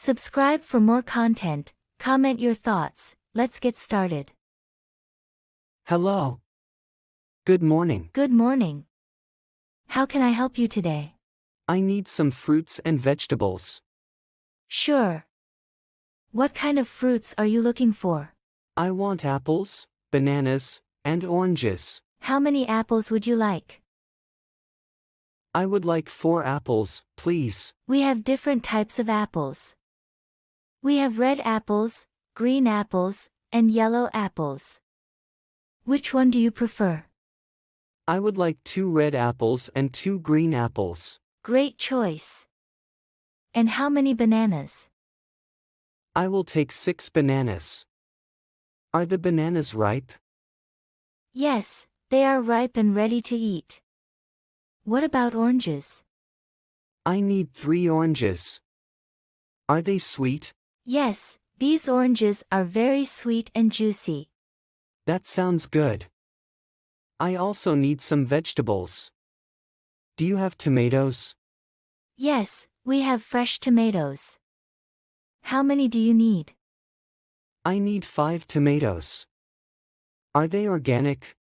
Subscribe for more content, comment your thoughts, let's get started. Hello. Good morning. Good morning. How can I help you today? I need some fruits and vegetables. Sure. What kind of fruits are you looking for? I want apples, bananas, and oranges. How many apples would you like? I would like 4 apples, please. We have different types of apples. We have red apples, green apples, and yellow apples. Which one do you prefer? I would like 2 red apples and 2 green apples. Great choice. And how many bananas? I will take 6 bananas. Are the bananas ripe? Yes, they are ripe and ready to eat. What about oranges? I need 3 oranges. Are they sweet? Yes, these oranges are very sweet and juicy. That sounds good. I also need some vegetables. Do you have tomatoes? Yes, we have fresh tomatoes. How many do you need? I need 5 tomatoes. Are they organic?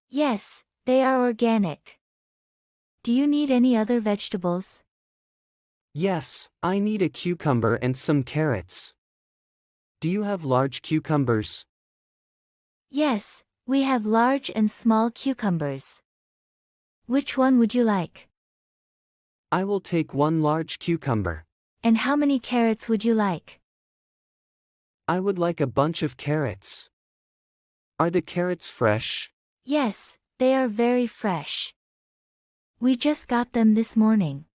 Yes, they are organic. Do you need any other vegetables? Yes, I need a cucumber and some carrots. Do you have large cucumbers? Yes, we have large and small cucumbers. Which one would you like? I will take 1 large cucumber. And how many carrots would you like? I would like a bunch of carrots. Are the carrots fresh? Yes, they are very fresh. We just got them this morning.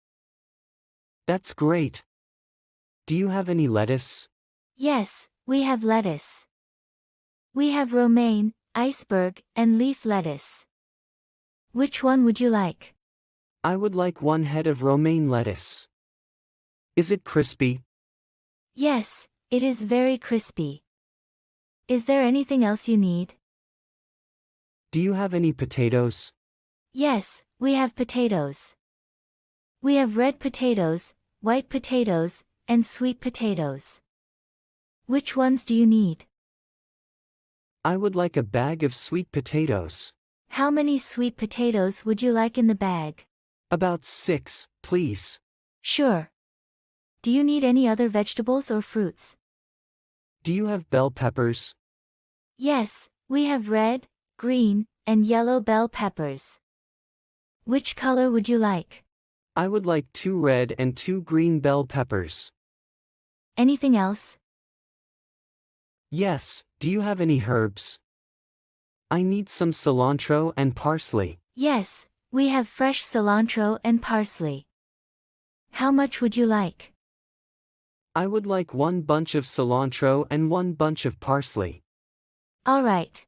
That's great. Do you have any lettuce? Yes, we have lettuce. We have romaine, iceberg, and leaf lettuce. Which one would you like? I would like 1 head of romaine lettuce. Is it crispy? Yes, it is very crispy. Is there anything else you need? Do you have any potatoes? Yes, we have potatoes. We have red potatoes, white potatoes, and sweet potatoes. Which ones do you need? I would like a bag of sweet potatoes. How many sweet potatoes would you like in the bag? About 6, please. Sure. Do you need any other vegetables or fruits? Do you have bell peppers? Yes, we have red, green, and yellow bell peppers. Which color would you like? I would like 2 red and 2 green bell peppers. Anything else? Yes, do you have any herbs? I need some cilantro and parsley. Yes, we have fresh cilantro and parsley. How much would you like? I would like 1 bunch of cilantro and 1 bunch of parsley. All right.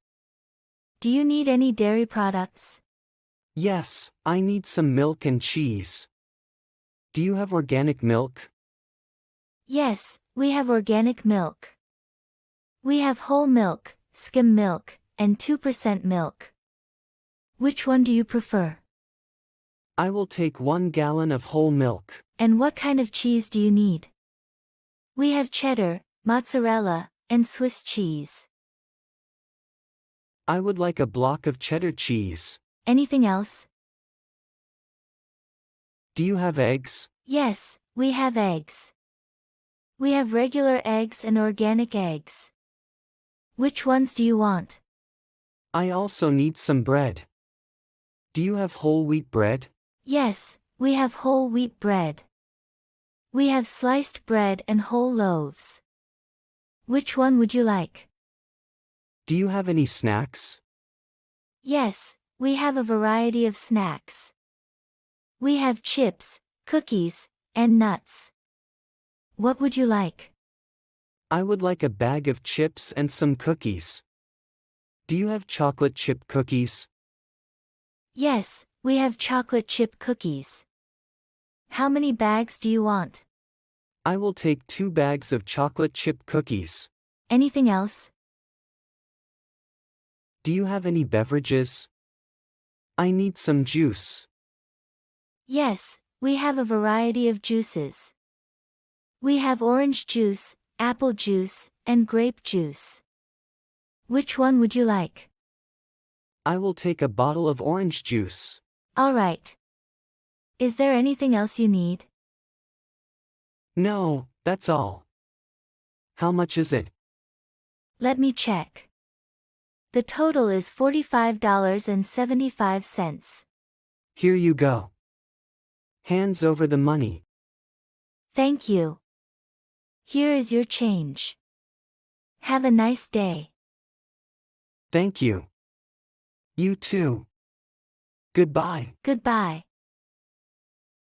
Do you need any dairy products? Yes, I need some milk and cheese. Do you have organic milk? Yes, we have organic milk. We have whole milk, skim milk, and 2% milk. Which one do you prefer? I will take 1 gallon of whole milk. And what kind of cheese do you need? We have cheddar, mozzarella, and Swiss cheese. I would like a block of cheddar cheese. Anything else? Do you have eggs? Yes, we have eggs. We have regular eggs and organic eggs. Which ones do you want? I also need some bread. Do you have whole wheat bread? Yes, we have whole wheat bread. We have sliced bread and whole loaves. Which one would you like? Do you have any snacks? Yes, we have a variety of snacks. We have chips, cookies, and nuts. What would you like? I would like a bag of chips and some cookies. Do you have chocolate chip cookies? Yes, we have chocolate chip cookies. How many bags do you want? I will take 2 bags of chocolate chip cookies. Anything else? Do you have any beverages? I need some juice. Yes, we have a variety of juices. We have orange juice, apple juice, and grape juice. Which one would you like? I will take a bottle of orange juice. All right. Is there anything else you need? No, that's all. How much is it? Let me check. The total is $45.75. Here you go. Hands over the money. Thank you. Here is your change. Have a nice day. Thank you. You too. Goodbye. Goodbye.